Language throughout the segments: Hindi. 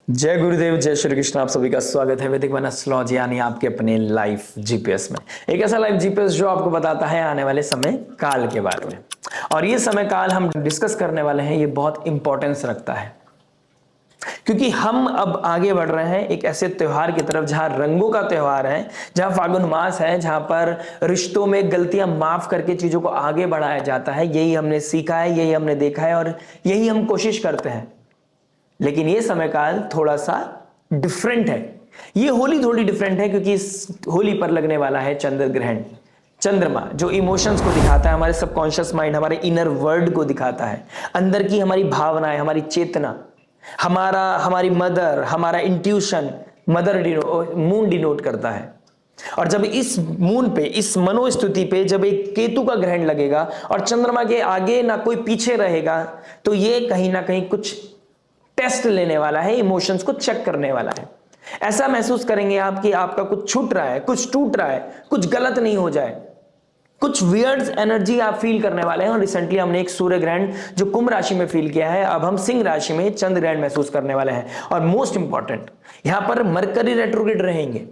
जय गुरुदेव, जय श्री कृष्ण। आप सभी का स्वागत है वैदिक वन एस्ट्रोलॉजी यानी आपके अपने लाइफ जीपीएस में। एक ऐसा लाइफ जीपीएस जो आपको बताता है आने वाले समय काल के बारे में। और ये समय काल हम डिस्कस करने वाले हैं, ये बहुत इंपॉर्टेंस रखता है क्योंकि हम अब आगे बढ़ रहे हैं एक ऐसे त्योहार की तरफ जहां रंगों का त्योहार है, जहां फागुन मास है, जहां पर रिश्तों में गलतियां माफ करके चीजों को आगे बढ़ाया जाता है। यही हमने सीखा है, यही हमने देखा है और यही हम कोशिश करते हैं। लेकिन ये समय काल थोड़ा सा डिफरेंट है। ये होली थोड़ी डिफरेंट है क्योंकि इस होली पर लगने वाला है चंद्र ग्रहण। चंद्रमा जो इमोशंस को दिखाता है, हमारे सबकॉन्शियस माइंड, हमारे इनर वर्ल्ड को दिखाता है, अंदर की हमारी भावनाएं, हमारी चेतना, हमारी मदर, हमारा इंट्यूशन, मून डिनोट करता है। और जब इस मून पे, इस मनोस्थिति पे जब एक केतु का ग्रहण लगेगा और चंद्रमा के आगे ना कोई पीछे रहेगा, तो ये कहीं ना कहीं कुछ टेस्ट लेने वाला है, इमोशंस को चेक करने वाला है। ऐसा महसूस करेंगे आप कि आपका कुछ छूट रहा है, कुछ टूट रहा है, कुछ गलत नहीं हो जाए, कुछ वियर्ड एनर्जी आप फील करने वाले हैं। और रिसेंटली हमने एक सूर्य ग्रहण जो कुंभ राशि में फील किया है, अब हम सिंह राशि में चंद्र ग्रहण महसूस करने वाले हैं। और मोस्ट इंपॉर्टेंट, यहां पर मरकरी रेट्रोग्रेड रहेंगे।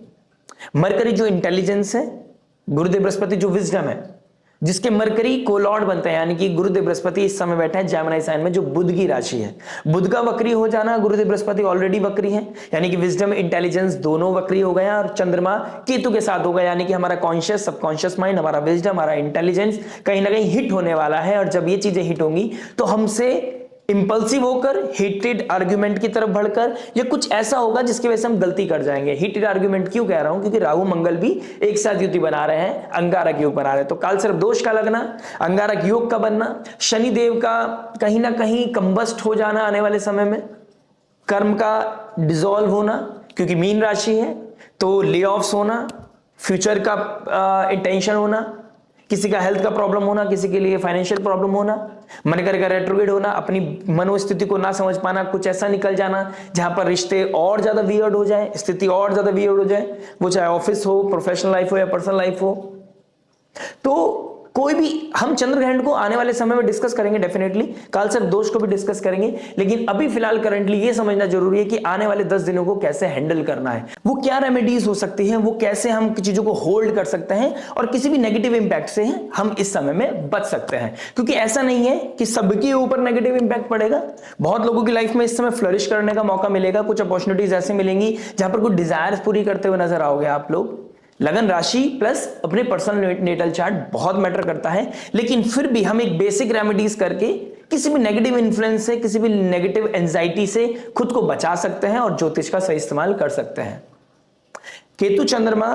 मरकरी जो इंटेलिजेंस है, गुरुदेव बृहस्पति जो विजडम है, जिसके मरकरी कोलॉर्ड बनते हैं, यानी कि गुरुदेव बृहस्पति इस समय बैठे हैं जेमिनी साइन में, जो बुध की राशि है। बुध का वक्री हो जाना, गुरुदेव बृहस्पति ऑलरेडी वक्री है, यानी कि विजडम इंटेलिजेंस दोनों वक्री हो गए। और चंद्रमा केतु के साथ होगा, यानी कि हमारा कॉन्शियस सबकॉन्शियस माइंड, हमारा विजडम, हमारा इंटेलिजेंस कहीं ना कहीं हिट होने वाला है। और जब ये चीजें हिट होंगी तो हमसे इंपल्सिव होकर हीटेड आर्ग्यूमेंट की तरफ बढ़कर या कुछ ऐसा होगा जिसकी वजह से हम गलती कर जाएंगे। हीटेड आर्ग्यूमेंट क्यों कह रहा हूं? क्योंकि राहु मंगल भी एक साथ युति बना रहे हैं, अंगारक योग बना रहे हैं। तो काल सर्प दोष का लगना, अंगारक योग का बनना, शनि देव का कहीं ना कहीं कंबस्ट हो जाना आने वाले समय में, कर्म का डिसॉल्व होना, क्योंकि मीन राशि है तो ले ऑफ्स होना, फ्यूचर का टेंशन होना, किसी का हेल्थ का प्रॉब्लम होना, किसी के लिए फाइनेंशियल प्रॉब्लम होना, मरकरी का रेट्रोग्रेड होना, अपनी मनोस्थिति को ना समझ पाना, कुछ ऐसा निकल जाना जहां पर रिश्ते और ज्यादा वियर्ड हो जाए, स्थिति और ज्यादा वियर्ड हो जाए, वो चाहे ऑफिस हो, प्रोफेशनल लाइफ हो या पर्सनल लाइफ हो। तो कोई भी, हम चंद्र ग्रहण को आने वाले समय में डिस्कस करेंगे डेफिनेटली, काल सर्प दोष को भी डिस्कस करेंगे। लेकिन अभी फिलहाल करंटली ये समझना जरूरी है कि आने वाले 10 दिनों को कैसे हैंडल करना है, वो क्या रेमेडीज हो सकती हैं, वो कैसे हम चीजों को होल्ड कर सकते हैं और किसी भी नेगेटिव इंपैक्ट से हम इस समय में बच सकते हैं। क्योंकि ऐसा नहीं है कि सबके ऊपर नेगेटिव इंपैक्ट पड़ेगा। बहुत लोगों की लाइफ में इस समय फ्लरिश करने का मौका मिलेगा, कुछ अपॉर्चुनिटीज ऐसे मिलेंगी जहां पर कुछ डिजायर्स पूरी करते हुए नजर आओगे आप लोग। लगन राशि प्लस अपने पर्सनल नेटल चार्ट बहुत मैटर करता है। लेकिन फिर भी हम एक बेसिक रेमेडीज करके किसी भी नेगेटिव इन्फ्लुएंस से, किसी भी नेगेटिव एंजाइटी से खुद को बचा सकते हैं और ज्योतिष का सही इस्तेमाल कर सकते हैं। केतु चंद्रमा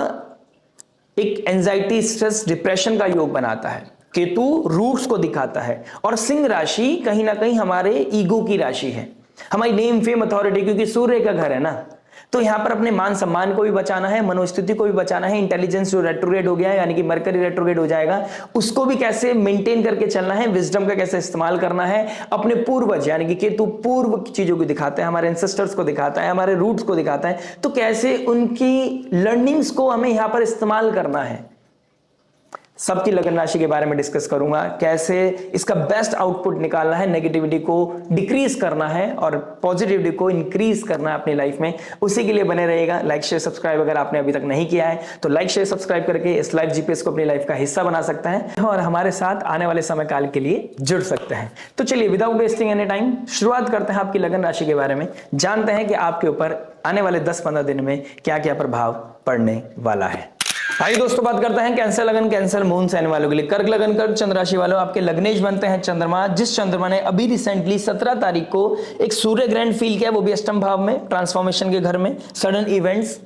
एक एंजाइटी, स्ट्रेस, डिप्रेशन का योग बनाता है। केतु रूट्स को दिखाता है और सिंह राशि कहीं ना कहीं हमारे ईगो की राशि है, हमारी नेम, फेम, अथॉरिटी, क्योंकि सूर्य का घर है ना। तो यहां पर अपने मान सम्मान को भी बचाना है, मनोस्थिति को भी बचाना है। इंटेलिजेंस जो रेट्रोग्रेड हो गया है, यानी कि मरकरी रेट्रोग्रेड हो जाएगा, उसको भी कैसे मेंटेन करके चलना है, विजडम का कैसे इस्तेमाल करना है। अपने पूर्वज, यानी कि केतु पूर्व की चीजों को दिखाता है, हमारे एंसेस्टर्स को दिखाता है, हमारे रूट्स को दिखाता है, तो कैसे उनकी लर्निंग्स को हमें यहां पर इस्तेमाल करना है। सबकी लगन राशि के बारे में डिस्कस करूंगा, कैसे इसका बेस्ट आउटपुट निकालना है, नेगेटिविटी को डिक्रीज करना है और पॉजिटिविटी को इंक्रीज करना है अपनी लाइफ में। उसी के लिए बने रहेगा। लाइक शेयर सब्सक्राइब अगर आपने अभी तक नहीं किया है तो लाइक शेयर सब्सक्राइब करके इस लाइफ जीपीएस को अपनी लाइफ का हिस्सा बना सकता है और हमारे साथ आने वाले समय काल के लिए जुड़ सकते हैं। तो चलिए विदाउट वेस्टिंग एनी टाइम शुरुआत करते हैं आपकी लगन राशि के बारे में। जानते हैं कि आपके ऊपर आने वाले 10-15 दिन में क्या क्या प्रभाव पड़ने वाला है। आइए दोस्तों, बात करते हैं कैंसर लगन, कैंसर मून साइन वालों के लिए। कर्क लगन, कर्क चंद्र राशि वालों, आपके लग्नेश बनते हैं चंद्रमा, जिस चंद्रमा ने अभी रिसेंटली 17 तारीख को एक सूर्य ग्रहण फील किया, वो भी अष्टम भाव में, ट्रांसफॉर्मेशन के घर में, सडन इवेंट्स।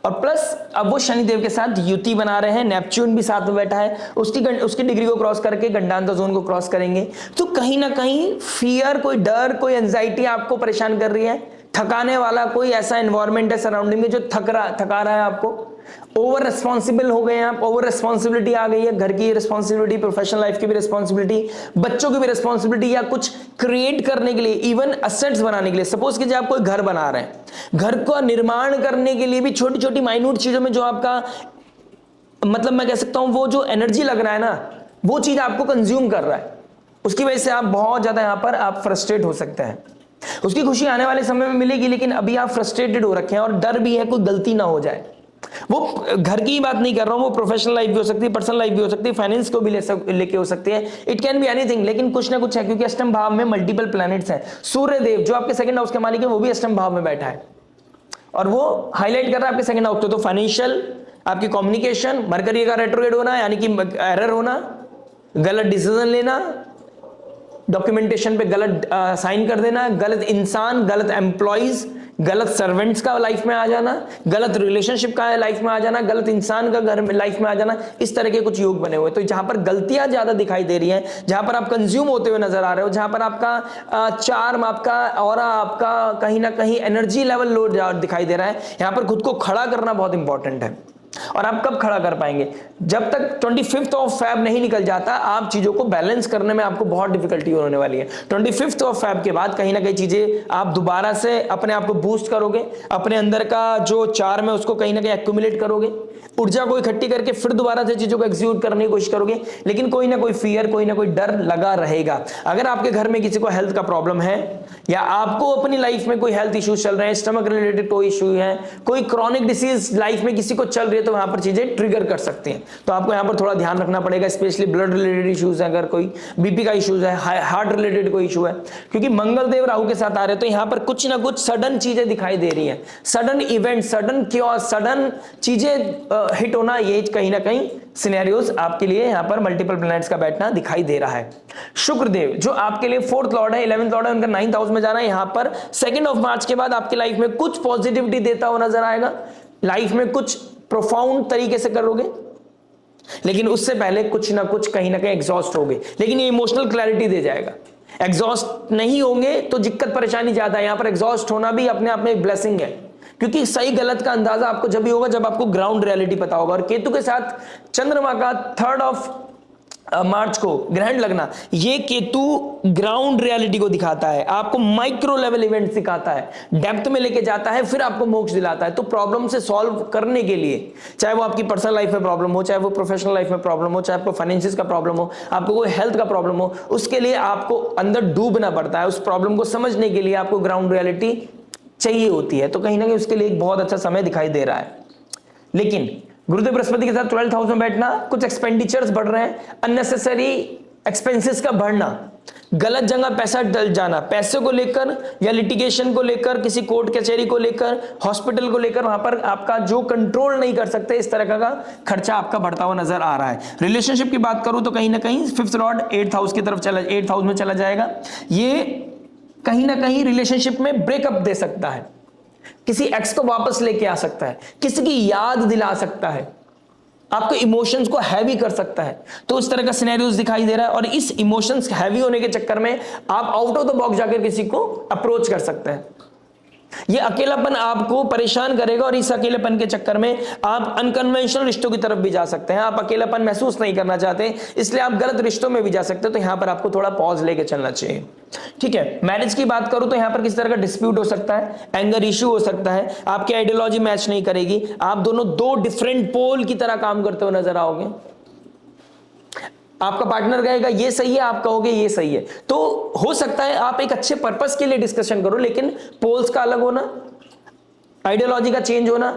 और प्लस अब वो शनिदेव के साथ युति बना रहे हैं, नेपच्यून भी साथ में बैठा है, उसकी डिग्री को क्रॉस करके गंडांतर जोन को क्रॉस करेंगे। तो कहीं ना कहीं फियर, कोई डर, कोई एंजाइटी आपको परेशान कर रही है, थकाने वाला कोई ऐसा एनवायरमेंट है सराउंडिंग में जो थका रहा है आपको। ओवर रिस्पॉन्सिबल हो गए हैं आप, ओवर रिस्पॉन्सिबिलिटी आ गई है, घर की रिस्पॉन्सिबिलिटी, प्रोफेशनल लाइफ की भी रिस्पॉन्सिबिलिटी, बच्चों की भी रिस्पॉन्सिबिलिटी, या कुछ क्रिएट करने के लिए, इवन असेट्स बनाने के लिए। सपोज कीजिए आप कोई घर बना रहे हैं, घर का निर्माण करने के लिए भी छोटी छोटी माइन्यूट चीजों में जो आपका, मतलब मैं कह सकता हूं वो जो एनर्जी लग रहा है ना, वो चीज आपको कंज्यूम कर रहा है, उसकी वजह से आप बहुत ज्यादा यहां पर आप फ्रस्ट्रेट हो सकते हैं। उसकी खुशी आने वाले समय में मिलेगी, लेकिन अभी आप फ्रस्ट्रेटेड हो रखे हैं और डर भी है कोई गलती ना हो जाए। वो घर की बात नहीं कर रहा हूं, वो प्रोफेशनल लाइफ भी हो सकती है, पर्सनल लाइफ भी हो सकती है, फाइनेंस को भी लेके हो सकती है, इट कैन बी एनीथिंग। लेकिन कुछ ना कुछ है, क्योंकि अष्टम भाव में मल्टीपल प्लैनेट्स हैं। सूर्य देव जो आपके सेकंड हाउस के मालिक है वो भी अष्टम भाव में बैठा है और वो हाईलाइट कर रहा है आपके सेकंड हाउस। तो फाइनेंशियल, आपकी कम्युनिकेशन, मरकरी का रेट्रोग्रेड होना यानी कि एरर होना, गलत डिसीजन लेना, डॉक्यूमेंटेशन पे गलत साइन कर देना, गलत इंसान, गलत एम्प्लॉइज, गलत सर्वेंट्स का लाइफ में आ जाना, गलत रिलेशनशिप का लाइफ में आ जाना, गलत इंसान का घर में लाइफ में आ जाना, इस तरह के कुछ योग बने हुए। तो जहां पर गलतियां ज्यादा दिखाई दे रही हैं, जहां पर आप कंज्यूम होते हुए नजर आ रहे हो, जहां पर आपका चार्म, आपका ऑरा, आपका कहीं ना कहीं एनर्जी लेवल लो दिखाई दे रहा है, यहां पर खुद को खड़ा करना बहुत इंपॉर्टेंट है। और आप कब खड़ा कर पाएंगे? जब तक 25 ऑफ फेब नहीं निकल जाता, आप चीजों को बैलेंस करने में आपको बहुत डिफिकल्टी होने वाली है। 25 ऑफ फेब के बाद कहीं ना कहीं चीजें आप दोबारा से अपने आप को बूस्ट करोगे, अपने अंदर का जो चार्म है उसको कहीं ना कहीं एक्यूमुलेट करोगे, ऊर्जा को इकट्ठी करके फिर दोबारा से चीजों को एग्जीक्यूट करने की कोशिश करोगे। लेकिन कोई ना कोई फियर, कोई ना कोई डर लगा रहेगा। अगर आपके घर में किसी को हेल्थ का प्रॉब्लम है या आपको अपनी लाइफ में कोई हेल्थ इश्यूज चल रहे हैं, स्टमक रिलेटेड कोई इश्यू है, कोई क्रॉनिक डिसीज लाइफ में किसी को चल रही है, तो वहां पर चीजें ट्रिगर कर सकती हैं। तो आपको यहां पर थोड़ा ध्यान रखना पड़ेगा, स्पेशली ब्लड रिलेटेड इश्यूज है, अगर कोई बीपी का इश्यूज है, हार्ट रिलेटेड कोई इशू है, क्योंकि मंगल देव राहु के साथ आ रहे हैं। तो यहां पर कुछ ना कुछ सडन चीजें दिखाई दे रही हैं, sudden event, sudden chaos, sudden चीजें हिट होना, ये कहीं ना कहीं सिनेरियोज आपके लिए यहां पर मल्टीपल प्लैनेट्स का बैठना दिखाई दे रहा है। शुक्र देव जो आपके लिए 4th लॉर्ड है, 11th लॉर्ड है, उनका 9th हाउस में जाना है। यहां पर 2 मार्च के बाद आपकी लाइफ में कुछ पॉजिटिविटी देता हुआ नजर आएगा, लाइफ में कुछ प्रोफाउंड तरीके से करोगे, लेकिन उससे पहले कुछ ना कुछ कहीं ना कहीं एग्जॉस्ट होगे। लेकिन ये इमोशनल क्लैरिटी दे जाएगा। एग्जॉस्ट नहीं होंगे तो दिक्कत परेशानी ज्यादा है। यहां पर एग्जॉस्ट होना भी अपने आप में एक ब्लेसिंग है, क्योंकि सही गलत का अंदाजा आपको जब भी होगा जब आपको ग्राउंड रियलिटी पता होगा। और केतु के साथ चंद्रमा का 3rd ऑफ मार्च को ग्रहण लगना, ये केतु ग्राउंड रियलिटी को दिखाता है, आपको माइक्रो लेवल इवेंट दिखाता है, डेप्थ में लेके जाता है, फिर आपको मोक्ष दिलाता है। तो प्रॉब्लम से सॉल्व करने के लिए, चाहे वो आपकी पर्सनल लाइफ में प्रॉब्लम हो, चाहे वो प्रोफेशनल लाइफ में प्रॉब्लम हो, चाहे आपको फाइनेंसिस का प्रॉब्लम हो, आपको कोई हेल्थ का प्रॉब्लम हो, उसके लिए आपको अंदर डूबना पड़ता है। उस प्रॉब्लम को समझने के लिए आपको ग्राउंड रियलिटी चाहिए होती है। तो कहीं ना कहीं उसके लिए एक बहुत अच्छा समय दिखाई दे रहा है। लेकिन गुरुदेव बृहस्पति के साथ 12th हाउस में बैठना, कुछ एक्सपेंडिचर्स बढ़ रहे हैं, अननेसेसरी एक्सपेंसेस का बढ़ना, गलत जगह पैसा डल जाना, पैसे को लेकर या लिटिगेशन को लेकर, किसी कोर्ट कचहरी को लेकर, हॉस्पिटल को लेकर, वहां पर आपका जो कंट्रोल नहीं कर सकते, इस तरह का खर्चा आपका बढ़ता हुआ नजर आ रहा है। रिलेशनशिप की बात करूं तो कहीं ना कहीं 5th लॉर्ड 8th हाउस की तरफ 8th हाउस में चला जाएगा। ये कहीं ना कहीं रिलेशनशिप में ब्रेकअप दे सकता है, किसी एक्स को वापस लेके आ सकता है, किसी की याद दिला सकता है, आपको इमोशंस को हैवी कर सकता है। तो इस तरह का सिनेरियोस दिखाई दे रहा है। और इस इमोशंस हैवी होने के चक्कर में आप आउट ऑफ द बॉक्स जाकर किसी को अप्रोच कर सकते हैं। ये अकेलापन आपको परेशान करेगा और इस अकेलेपन के चक्कर में आप अनकन्वेंशनल रिश्तों की तरफ भी जा सकते हैं। आप अकेलापन महसूस नहीं करना चाहते, इसलिए आप गलत रिश्तों में भी जा सकते हैं। तो यहां पर आपको थोड़ा पॉज लेके चलना चाहिए। ठीक है, मैरिज की बात करूं तो यहां पर किस तरह का डिस्प्यूट हो सकता है, एंगर इश्यू हो सकता है, आपकी आइडियोलॉजी मैच नहीं करेगी, आप दोनों दो डिफरेंट पोल की तरह काम करते हुए नजर आओगे। आपका पार्टनर कहेगा ये सही है, आप कहोगे ये सही है। तो हो सकता है आप एक अच्छे पर्पस के लिए डिस्कशन करो, लेकिन पोल्स का अलग होना, आइडियोलॉजी का चेंज होना,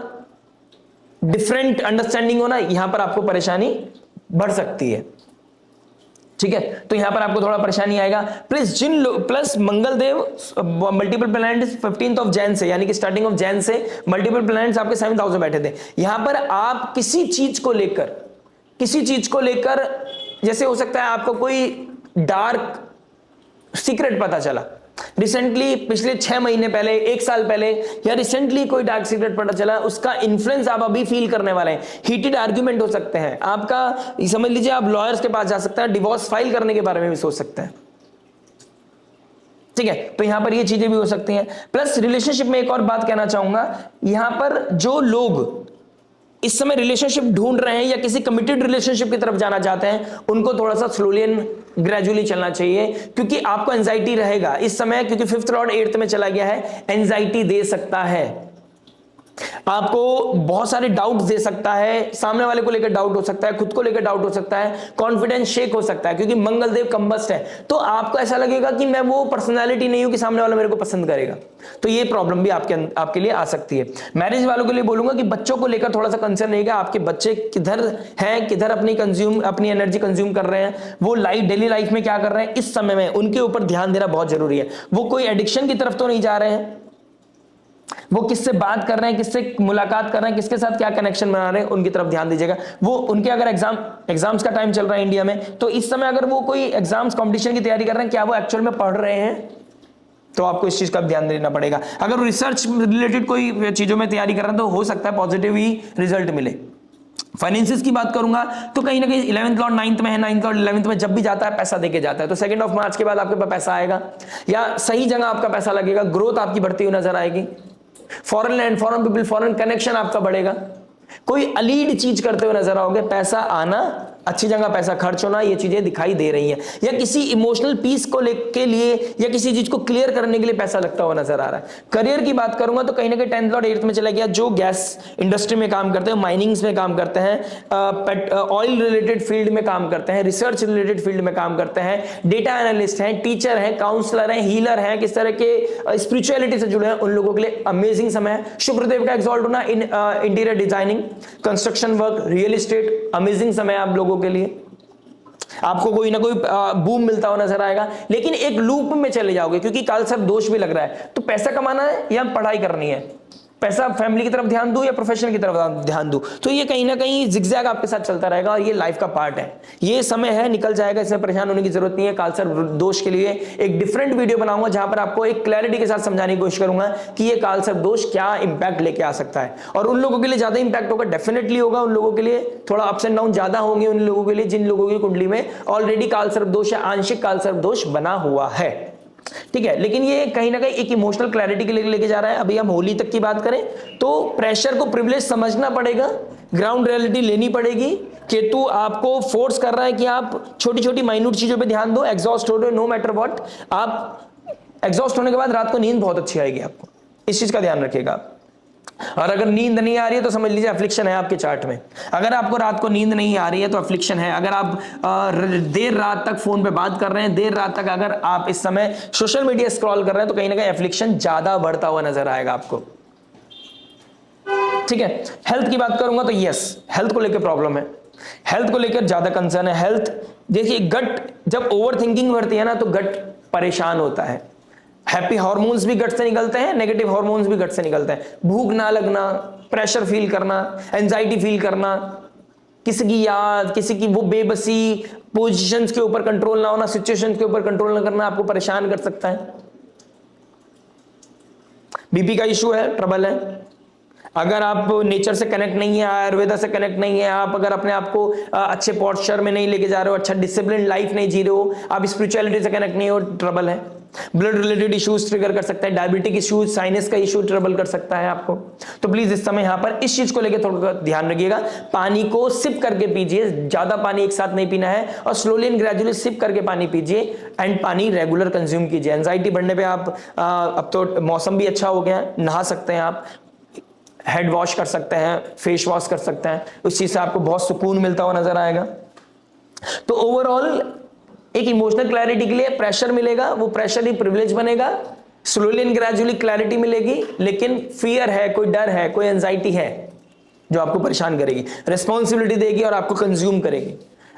डिफरेंट अंडरस्टैंडिंग होना, यहां पर आपको परेशानी बढ़ सकती है। ठीक है, तो यहां पर आपको थोड़ा परेशानी आएगा। Plus Mangal Dev multiple planets 15th of Jan से, यानी कि स्टार्टिंग ऑफ जैन से मल्टीपल प्लैनेट्स आपके 7th हाउस में बैठे थे। यहां पर आप किसी चीज को लेकर जैसे हो सकता है आपको कोई डार्क सीक्रेट पता चला रिसेंटली, पिछले 6 महीने पहले, 1 साल पहले, या रिसेंटली कोई डार्क सीक्रेट पता चला, उसका इन्फ्लुएंस आप अभी फील करने वाले हैं। हीटेड आर्ग्यूमेंट हो सकते हैं आपका, समझ लीजिए आप लॉयर्स के पास जा सकते हैं, डिवोर्स फाइल करने के बारे में भी सोच सकते हैं। ठीक है, तो यहां पर ये चीजें भी हो सकती हैं। प्लस रिलेशनशिप में एक और बात कहना चाहूंगा, यहां पर जो लोग इस समय रिलेशनशिप ढूंढ रहे हैं या किसी कमिटेड रिलेशनशिप की तरफ जाना चाहते हैं, उनको थोड़ा सा स्लोली एंड ग्रेजुअली चलना चाहिए, क्योंकि आपको एंजाइटी रहेगा इस समय, क्योंकि 5th लॉर्ड 8th में चला गया है, एंजाइटी दे सकता है। आपको बहुत सारे डाउट्स दे सकता है, सामने वाले को लेकर डाउट हो सकता है, खुद को लेकर डाउट हो सकता है, कॉन्फिडेंस शेक हो सकता है, क्योंकि मंगलदेव कंबस्ट है। तो आपको ऐसा लगेगा कि मैं वो पर्सनैलिटी नहीं हूं कि सामने वाला मेरे को पसंद करेगा। तो ये प्रॉब्लम भी आपके लिए आ सकती है। मैरिज वालों के लिए बोलूंगा कि बच्चों को लेकर थोड़ा सा कंसर्न रहेगा, आपके बच्चे किधर हैं, किधर अपनी एनर्जी कंज्यूम कर रहे हैं, वो डेली लाइफ में क्या कर रहे हैं, इस समय में उनके ऊपर ध्यान देना बहुत जरूरी है। वो कोई एडिक्शन की तरफ तो नहीं जा रहे हैं, वो किससे बात कर रहे हैं, किससे मुलाकात कर रहे हैं, किसके साथ क्या कनेक्शन बना रहे हैं, उनकी तरफ ध्यान दीजिएगा। वो उनके अगर एग्जाम्स का टाइम चल रहा है इंडिया में, तो इस समय अगर वो कोई एग्जाम्स कंपटीशन की तैयारी कर रहे हैं, क्या वो एक्चुअल में पढ़ रहे हैं, तो आपको इस चीज का ध्यान देना पड़ेगा। अगर वो रिसर्च रिलेटेड कोई चीजों में तैयारी कर रहे हैं, तो हो सकता है पॉजिटिव ही रिजल्ट मिले। फाइनेंसिस की बात करूंगा तो कहीं ना कहीं 11th और 9th में है, 9th और 11th में जब भी जाता है पैसा देके जाता है, तो 2 मार्च के बाद आपके पास पैसा आएगा या सही जगह आपका पैसा लगेगा, ग्रोथ आपकी बढ़ती हुई नजर आएगी, foreign land, foreign people, foreign connection आपका बढ़ेगा, कोई अलीड चीज करते हुए नजर आओगे, पैसा आना, अच्छी जगह पैसा खर्च होना, ये चीजें दिखाई दे रही हैं। या किसी इमोशनल पीस को के लिए या किसी चीज को क्लियर करने के लिए पैसा लगता हुआ नजर आ रहा है। करियर की बात करूंगा तो कहीं ना कहीं 10th और 8th में चला गया, जो गैस इंडस्ट्री में काम करते हैं, माइनिंग्स में काम करते हैं, ऑयल रिलेटेड फील्ड में काम करते हैं, रिसर्च रिलेटेड फील्ड में काम करते हैं, डेटा एनालिस्ट हैं, टीचर हैं, काउंसलर हैं, हीलर हैं, किस तरह के स्पिरिचुअलिटी से जुड़े हैं, उन लोगों के लिए अमेजिंग समय है। शुक्रदेव का एक्सॉल्ट होना in interior designing, construction work, real estate, amazing समय आप लोगों के लिए। आपको कोई ना कोई बूम मिलता हुआ नजर आएगा, लेकिन एक लूप में चले जाओगे, क्योंकि काल सर्प दोष भी लग रहा है। तो पैसा कमाना है या पढ़ाई करनी है, पैसा फैमिली की तरफ ध्यान दूं या प्रोफेशन की तरफ ध्यान दूं, तो ये कहीं ना कहीं जिगजैग आपके साथ चलता रहेगा और ये लाइफ का पार्ट है। ये समय है, निकल जाएगा, इसमें परेशान होने की जरूरत नहीं है। काल सर्प दोष के लिए एक डिफरेंट वीडियो बनाऊंगा, जहां पर आपको एक क्लैरिटी के साथ समझाने की कोशिश करूंगा कि ये काल सर्प दोष क्या इंपैक्ट लेके आ सकता है। और उन लोगों के लिए ज्यादा इंपैक्ट होगा, डेफिनेटली होगा। उन लोगों के लिए थोड़ा अप्स एंड डाउन ज्यादा होंगे, उन लोगों के लिए जिन लोगों की कुंडली में ऑलरेडी काल सर्प दोष या आंशिक काल सर्प दोष बना हुआ है, ठीक है। लेकिन ये कहीं ना कहीं एक इमोशनल क्लैरिटी के लिए लेके जा रहा है। अभी हम होली तक की बात करें तो प्रेशर को प्रिविलेज समझना पड़ेगा, ग्राउंड रियलिटी लेनी पड़ेगी। केतु आपको फोर्स कर रहा है कि आप छोटी छोटी माइन्यूट चीजों पे ध्यान दो, एग्जॉस्ट हो रहे हो, नो मैटर व्हाट। आप एग्जॉस्ट होने के बाद रात को नींद बहुत अच्छी आएगी आपको, इस चीज का ध्यान रखिएगा। और अगर नींद नहीं आ रही है तो समझ लीजिए अफ्लिक्शन है आपके चार्ट में। अगर आपको रात को नींद नहीं आ रही है तो अफ्लिक्शन है। अगर आप देर रात तक फोन पे बात कर रहे हैं, देर रात तक अगर आप इस समय सोशल मीडिया स्क्रॉल कर रहे हैं, तो कहीं ना कहीं अफ्लिक्शन ज्यादा बढ़ता हुआ नजर आएगा आपको, ठीक है। हेल्थ की बात करूंगा तो यस, हेल्थ को लेकर प्रॉब्लम है, हेल्थ को लेकर ज्यादा कंसर्न है। हेल्थ देखिए, गट जब ओवर थिंकिंग बढ़ती है ना तो गट परेशान होता है। हैप्पी हार्मोन्स भी गट से निकलते हैं, नेगेटिव हार्मोन्स भी गट से निकलते हैं। भूख ना लगना, प्रेशर फील करना, एंजाइटी फील करना, किसी की याद, किसी की वो बेबसी, पोजीशंस के ऊपर कंट्रोल ना होना, सिचुएशंस के ऊपर कंट्रोल ना करना आपको परेशान कर सकता है। बीपी का इशू है, ट्रबल है। अगर आप नेचर से कनेक्ट नहीं है, आयुर्वेदा से कनेक्ट नहीं है, आप अगर अपने आप को अच्छे पोस्चर में नहीं लेके जा रहे हो, अच्छा डिसिप्लिन लाइफ नहीं जी रहे हो, आप स्पिरिचुअलिटी से कनेक्ट नहीं हो, ट्रबल है। ब्लड रिलेटेड इश्यूज ट्रिगर कर सकता है, डायबिटिक इश्यूज, साइनस का इशू ट्रबल कर सकता है आपको। तो प्लीज इस समय यहां पर इस चीज को लेकर थोड़ा ध्यान रखिएगा। पानी को सिप करके पीजिए, ज्यादा पानी एक साथ नहीं पीना है, और स्लोली एंड ग्रेजुअली सिप करके पानी पीजिए एंड पानी रेगुलर कंज्यूम कीजिए। एंजाइटी बढ़ने पे आप अब तो मौसम भी अच्छा हो गया, नहा सकते हैं आप, हेड वॉश कर सकते हैं, फेस वॉश कर सकते हैं, उस चीज से आपको बहुत सुकून मिलता हुआ नजर आएगा। तो ओवरऑल एक इमोशनल क्लैरिटी के लिए प्रेशर मिलेगा, वो प्रेशर ही प्रिविलेज बनेगा, स्लोली एंड ग्रेजुअली क्लैरिटी मिलेगी। लेकिन फियर है, कोई डर है, कोई एंजाइटी है जो आपको परेशान करेगी, रिस्पॉन्सिबिलिटी देगी और आपको कंज्यूम करेगी।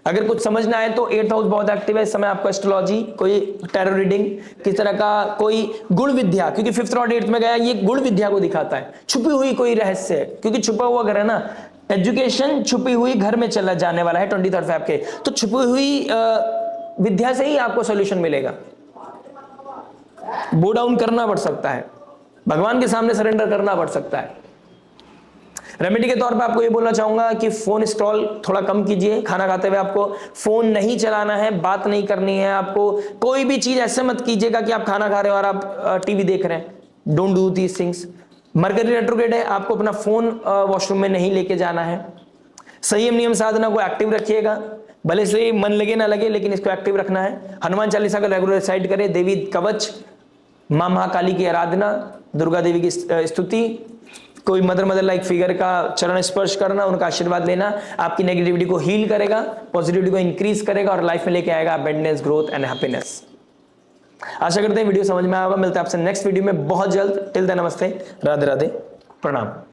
अगर कुछ समझना है तो 8th हाउस बहुत एक्टिव है इस समय आपको, एस्ट्रोलॉजी, कोई टैरो रीडिंग, किस तरह का कोई गुण विद्या, क्योंकि 5th और 8th में गया, ये गुण विद्या को दिखाता है, छुपी हुई कोई रहस्य है, क्योंकि छुपा हुआ घर है ना, एजुकेशन छुपी हुई घर में चला जाने वाला है 23rd फेब के, तो छुपी हुई विद्या से ही आपको सोल्यूशन मिलेगा। बो डाउन करना पड़ सकता है, भगवान के सामने सरेंडर करना पड़ सकता है। रेमेडी के तौर पे आपको ये बोलना चाहूंगा कि फोन स्क्रॉल थोड़ा कम कीजिए, खाना खाते हुए आपको फोन नहीं चलाना है, बात नहीं करनी है आपको, कोई भी चीज ऐसे मत कीजिएगा कि आप खाना खा रहे हो और आप टीवी देख रहे हैं। Don't do these things. Mercury retrograde है, आपको अपना फोन वॉशरूम में नहीं लेके जाना है। संयम नियम साधना को एक्टिव रखिएगा, भले से मन लगे ना लगे, लेकिन इसको एक्टिव रखना है। हनुमान चालीसा का रेगुलर रिसाइट करें, देवी कवच, मां महाकाली की आराधना, दुर्गा देवी की स्तुति, कोई मदर लाइक फिगर का चरण स्पर्श करना, उनका आशीर्वाद लेना आपकी नेगेटिविटी को हील करेगा, पॉजिटिविटी को इंक्रीज करेगा और लाइफ में लेके आएगा अबंडेंस, ग्रोथ एंड हैप्पीनेस। आशा करते हैं वीडियो समझ में आएगा। मिलते हैं आपसे नेक्स्ट वीडियो में बहुत जल्द। टिल देन नमस्ते, राधे राधे, प्रणाम।